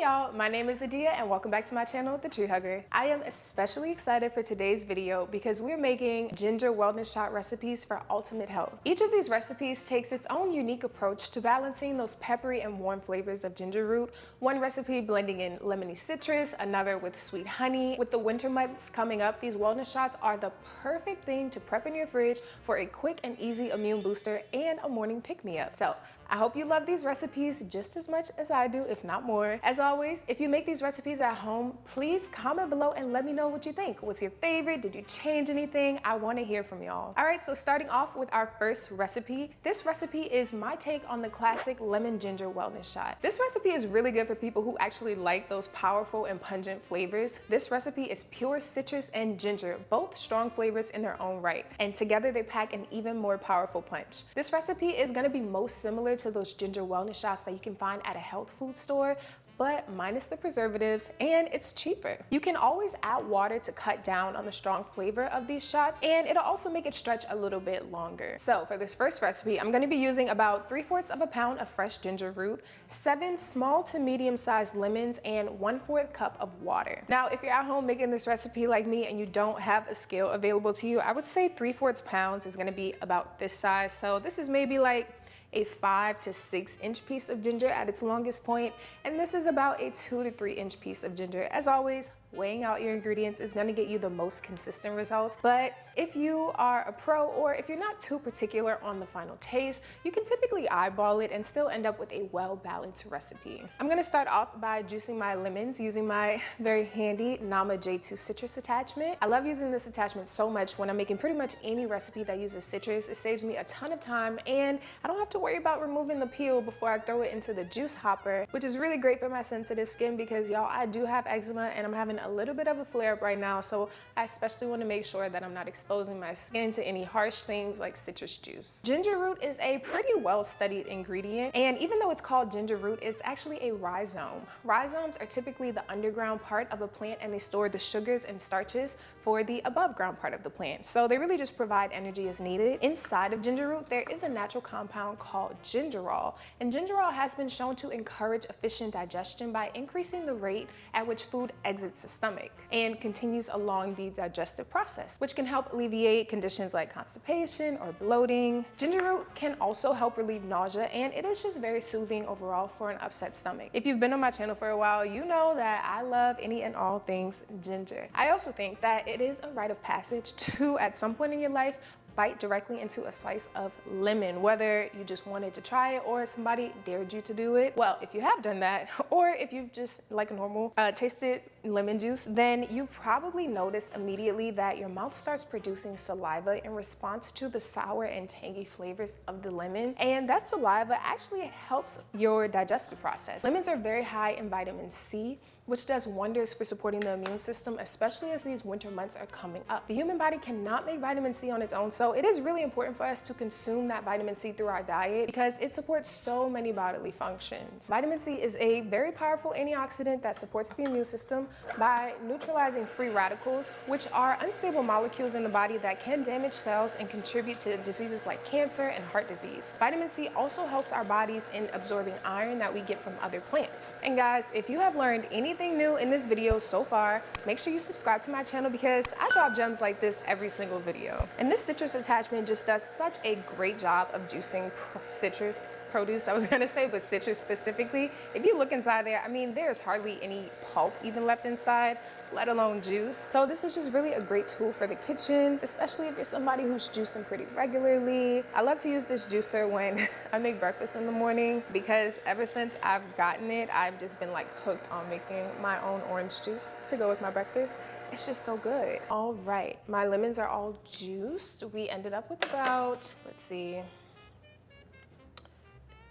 Hey y'all, my name is Adia and welcome back to my channel, The Tree Hugger. I am especially excited for today's video because we're making ginger wellness shot recipes for ultimate health. Each of these recipes takes its own unique approach to balancing those peppery and warm flavors of ginger root. One recipe blending in lemony citrus, another with sweet honey. With the winter months coming up, these wellness shots are the perfect thing to prep in your fridge for a quick and easy immune booster and a morning pick-me-up. So I hope you love these recipes just as much as I do, if not more. As always, if you make these recipes at home, please comment below and let me know what you think. What's your favorite? Did you change anything? I want to hear from y'all. All right, so starting off with our first recipe. This recipe is my take on the classic lemon ginger wellness shot. This recipe is really good for people who actually like those powerful and pungent flavors. This recipe is pure citrus and ginger, both strong flavors in their own right. And together they pack an even more powerful punch. This recipe is going to be most similar to those ginger wellness shots that you can find at a health food store, but minus the preservatives, and it's cheaper. You can always add water to cut down on the strong flavor of these shots, and it'll also make it stretch a little bit longer. So for this first recipe, I'm gonna be using about 3/4 of a pound of fresh ginger root, 7 small to medium-sized lemons, and 1/4 cup of water. Now, if you're at home making this recipe like me and you don't have a scale available to you, I would say 3/4 pounds is gonna be about this size. So this is maybe like a 5 to 6 inch piece of ginger at its longest point, and this is about a 2 to 3 inch piece of ginger. As always, weighing out your ingredients is going to get you the most consistent results, but if you are a pro or if you're not too particular on the final taste, you can typically eyeball it and still end up with a well-balanced recipe. I'm going to start off by juicing my lemons using my very handy Nama J2 citrus attachment. I love using this attachment so much when I'm making pretty much any recipe that uses citrus. It saves me a ton of time and I don't have to worry about removing the peel before I throw it into the juice hopper, which is really great for my sensitive skin because y'all, I do have eczema and I'm having a little bit of a flare up right now, so I especially want to make sure that I'm not exposing my skin to any harsh things like citrus juice. Ginger root is a pretty well studied ingredient, and even though it's called ginger root, it's actually a rhizome. Rhizomes are typically the underground part of a plant and they store the sugars and starches for the above ground part of the plant. So they really just provide energy as needed. Inside of ginger root, there is a natural compound called gingerol, and gingerol has been shown to encourage efficient digestion by increasing the rate at which food exits the stomach and continues along the digestive process, which can help alleviate conditions like constipation or bloating. Ginger root can also help relieve nausea, and it is just very soothing overall for an upset stomach. If you've been on my channel for a while, you know that I love any and all things ginger. I also think that it is a rite of passage to, at some point in your life, bite directly into a slice of lemon, whether you just wanted to try it or somebody dared you to do it. Well, if you have done that, or if you've just like normal tasted lemon juice, then you've probably noticed immediately that your mouth starts producing saliva in response to the sour and tangy flavors of the lemon, and that saliva actually helps your digestive process. Lemons are very high in vitamin C, which does wonders for supporting the immune system, especially as these winter months are coming up. The human body cannot make vitamin C on its own, so it is really important for us to consume that vitamin C through our diet because it supports so many bodily functions. Vitamin C is a very powerful antioxidant that supports the immune system by neutralizing free radicals, which are unstable molecules in the body that can damage cells and contribute to diseases like cancer and heart disease. Vitamin C also helps our bodies in absorbing iron that we get from other plants. And guys, if you have learned anything new in this video so far, make sure you subscribe to my channel because I drop gems like this every single video. And this citrus attachment just does such a great job of juicing citrus produce, I was gonna say, but citrus specifically. If you look inside there, I mean, there's hardly any pulp even left inside, let alone juice. So this is just really a great tool for the kitchen, especially if you're somebody who's juicing pretty regularly. I love to use this juicer when I make breakfast in the morning because ever since I've gotten it, I've just been like hooked on making my own orange juice to go with my breakfast. It's just so good. All right, my lemons are all juiced. We ended up with about, let's see,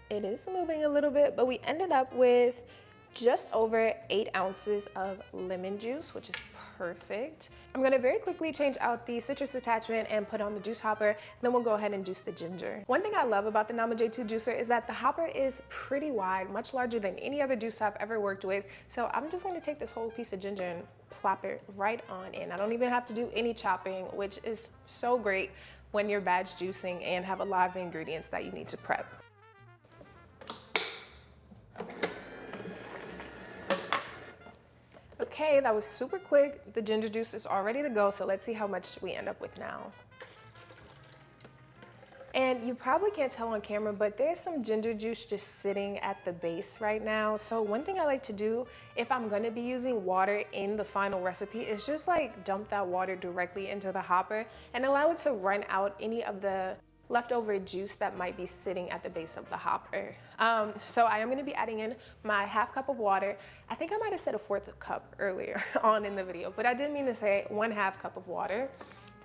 it is moving a little bit, but we ended up with just over 8 ounces of lemon juice, which is perfect. I'm gonna very quickly change out the citrus attachment and put on the juice hopper, then we'll go ahead and juice the ginger. One thing I love about the Nama J2 juicer is that the hopper is pretty wide, much larger than any other juicer I've ever worked with. So I'm just gonna take this whole piece of ginger and plop it right on in. I don't even have to do any chopping, which is so great when you're batch juicing and have a lot of ingredients that you need to prep. Okay, that was super quick. The ginger juice is all ready to go, so let's see how much we end up with now. And you probably can't tell on camera, but there's some ginger juice just sitting at the base right now. So one thing I like to do if I'm gonna be using water in the final recipe is just like dump that water directly into the hopper and allow it to run out any of the leftover juice that might be sitting at the base of the hopper. So I am gonna be adding in my half cup of water. I think I might have said a fourth cup earlier on in the video, but I didn't mean to say 1/2 cup of water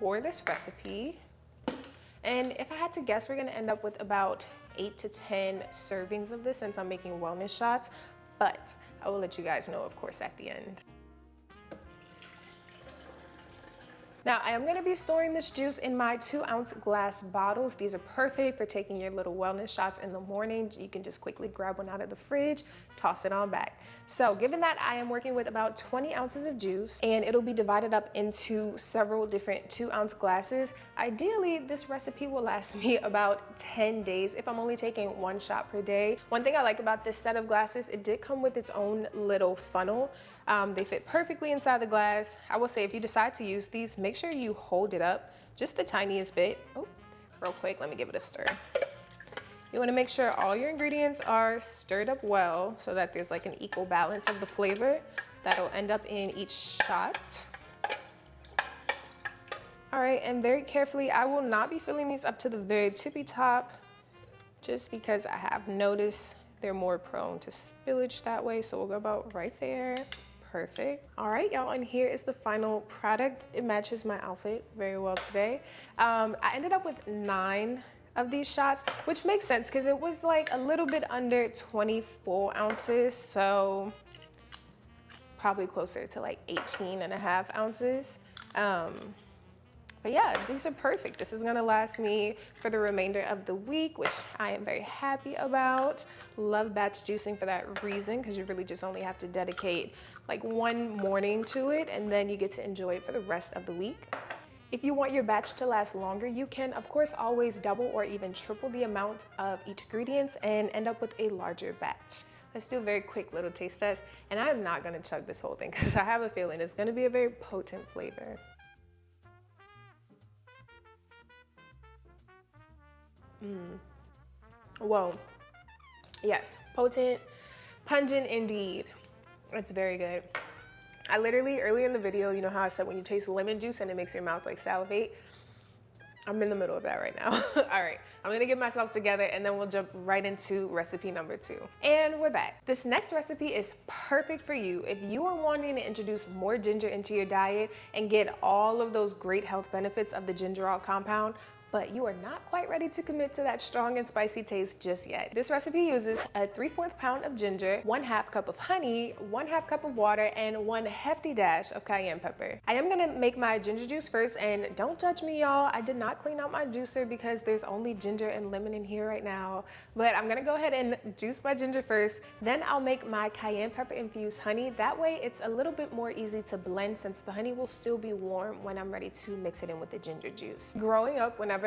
for this recipe. And if I had to guess, we're gonna end up with about 8 to 10 servings of this since I'm making wellness shots, but I will let you guys know, of course, at the end. Now, I am gonna be storing this juice in my 2-ounce glass bottles. These are perfect for taking your little wellness shots in the morning. You can just quickly grab one out of the fridge, toss it on back. So given that I am working with about 20 ounces of juice and it'll be divided up into several different 2-ounce glasses, ideally this recipe will last me about 10 days if I'm only taking 1 shot per day. One thing I like about this set of glasses, it did come with its own little funnel. They fit perfectly inside the glass. I will say if you decide to use these, make sure you hold it up just the tiniest bit. Oh, real quick, let me give it a stir. You want to make sure all your ingredients are stirred up well so that there's like an equal balance of the flavor that'll end up in each shot. All right, and very carefully, I will not be filling these up to the very tippy top just because I have noticed they're more prone to spillage that way. So we'll go about right there. Perfect. All right, y'all, and here is the final product. It matches my outfit very well today. I ended up with 9 of these shots, which makes sense because it was like a little bit under 20 full ounces. So probably closer to like 18.5 ounces. But yeah, these are perfect. This is gonna last me for the remainder of the week, which I am very happy about. Love batch juicing for that reason, because you really just only have to dedicate like 1 morning to it, and then you get to enjoy it for the rest of the week. If you want your batch to last longer, you can, of course, always double or even triple the amount of each ingredient and end up with a larger batch. Let's do a very quick little taste test, and I'm not gonna chug this whole thing because I have a feeling it's gonna be a very potent flavor. Whoa, yes, potent, pungent indeed. It's very good. I literally, earlier in the video, you know how I said when you taste lemon juice and it makes your mouth like salivate? I'm in the middle of that right now. All right, I'm gonna get myself together and then we'll jump right into recipe number 2. And we're back. This next recipe is perfect for you if you are wanting to introduce more ginger into your diet and get all of those great health benefits of the gingerol compound, but you are not quite ready to commit to that strong and spicy taste just yet. This recipe uses a 3/4 pound of ginger, 1/2 cup of honey, 1/2 cup of water, and 1 hefty dash of cayenne pepper. I am gonna make my ginger juice first, and don't judge me, y'all. I did not clean out my juicer because there's only ginger and lemon in here right now. But I'm gonna go ahead and juice my ginger first, then I'll make my cayenne pepper infused honey. That way it's a little bit more easy to blend since the honey will still be warm when I'm ready to mix it in with the ginger juice. Growing up, whenever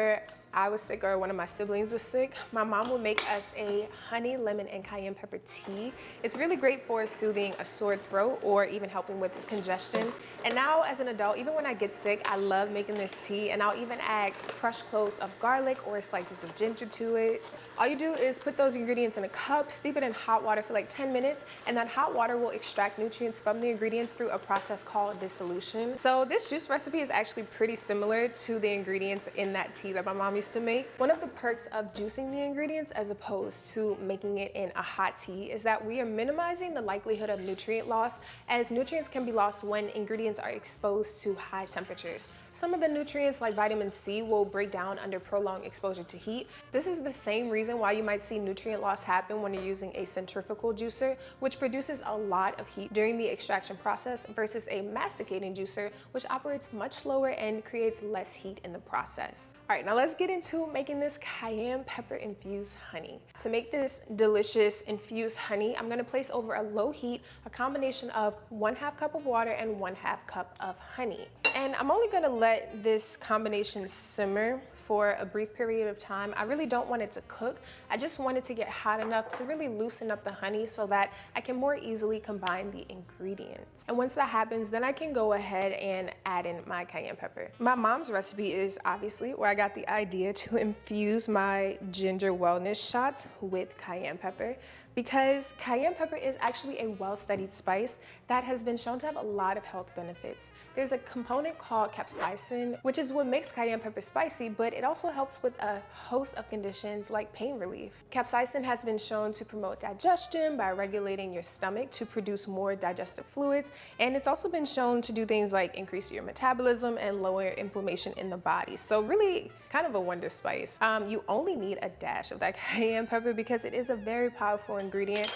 I was sick or one of my siblings was sick, my mom would make us a honey, lemon, and cayenne pepper tea. It's really great for soothing a sore throat or even helping with congestion. And now as an adult, even when I get sick, I love making this tea, and I'll even add crushed cloves of garlic or slices of ginger to it. All you do is put those ingredients in a cup, steep it in hot water for like 10 minutes, and that hot water will extract nutrients from the ingredients through a process called dissolution. So this juice recipe is actually pretty similar to the ingredients in that tea that my mom used to make. One of the perks of juicing the ingredients as opposed to making it in a hot tea is that we are minimizing the likelihood of nutrient loss, as nutrients can be lost when ingredients are exposed to high temperatures. Some of the nutrients like vitamin C will break down under prolonged exposure to heat. This is the same reason why you might see nutrient loss happen when you're using a centrifugal juicer, which produces a lot of heat during the extraction process, versus a masticating juicer, which operates much slower and creates less heat in the process. All right, now let's get into making this cayenne pepper infused honey. To make this delicious infused honey, I'm gonna place over a low heat a combination of 1/2 cup of water and 1/2 cup of honey. And I'm only gonna let this combination simmer for a brief period of time. I really don't want it to cook. I just want it to get hot enough to really loosen up the honey so that I can more easily combine the ingredients. And once that happens, then I can go ahead and add in my cayenne pepper. My mom's recipe is obviously where I got the idea to infuse my ginger wellness shots with cayenne pepper, because cayenne pepper is actually a well-studied spice that has been shown to have a lot of health benefits. There's a component called capsaicin, which is what makes cayenne pepper spicy, but it also helps with a host of conditions like pain relief. Capsaicin has been shown to promote digestion by regulating your stomach to produce more digestive fluids, and it's also been shown to do things like increase your metabolism and lower inflammation in the body. So really kind of a wonder spice. You only need a dash of that cayenne pepper because it is a very powerful ingredient.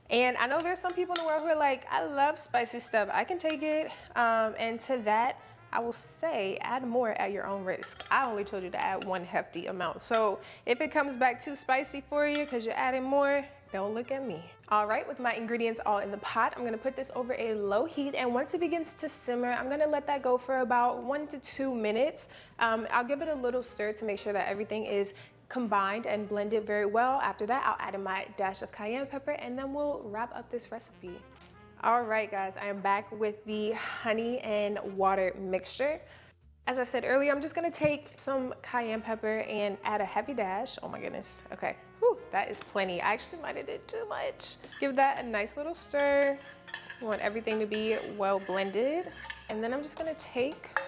And I know there's some people in the world who are like, I love spicy stuff, I can take it. And to that, I will say add more at your own risk. I only told you to add one hefty amount. So if it comes back too spicy for you because you're adding more, don't look at me. All right, with my ingredients all in the pot, I'm gonna put this over a low heat, and once it begins to simmer, I'm gonna let that go for about 1 to 2 minutes. I'll give it a little stir to make sure that everything is combined and blended very well. After that, I'll add in my dash of cayenne pepper, and then we'll wrap up this recipe. All right, guys, I am back with the honey and water mixture. As I said earlier, I'm just gonna take some cayenne pepper and add a heavy dash. Oh my goodness, okay. Whew, that is plenty. I actually might have did too much. Give that a nice little stir. You want everything to be well blended. And then I'm just gonna take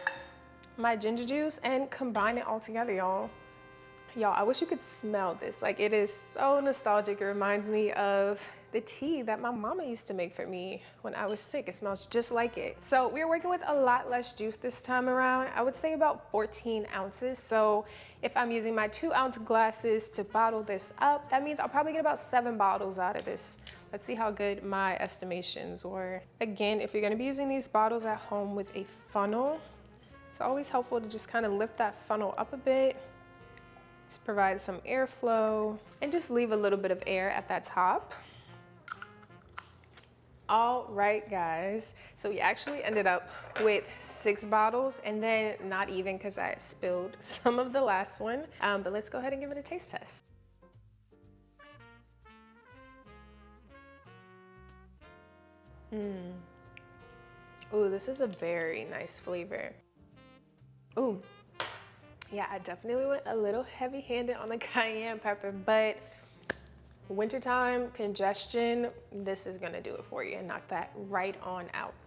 my ginger juice and combine it all together, y'all. Y'all, I wish you could smell this. Like, it is so nostalgic. It reminds me of the tea that my mama used to make for me when I was sick. It smells just like it. So we're working with a lot less juice this time around. I would say about 14 ounces. So if I'm using my 2-ounce glasses to bottle this up, that means I'll probably get about 7 bottles out of this. Let's see how good my estimations were. Again, if you're gonna be using these bottles at home with a funnel, it's always helpful to just kind of lift that funnel up a bit to provide some airflow and just leave a little bit of air at that top. All right, guys, so we actually ended up with 6 bottles, and then not even because I spilled some of the last one, but let's go ahead and give it a taste test. Ooh, this is a very nice flavor. Ooh. Yeah, I definitely went a little heavy-handed on the cayenne pepper, but wintertime, congestion, this is gonna do it for you and knock that right on out.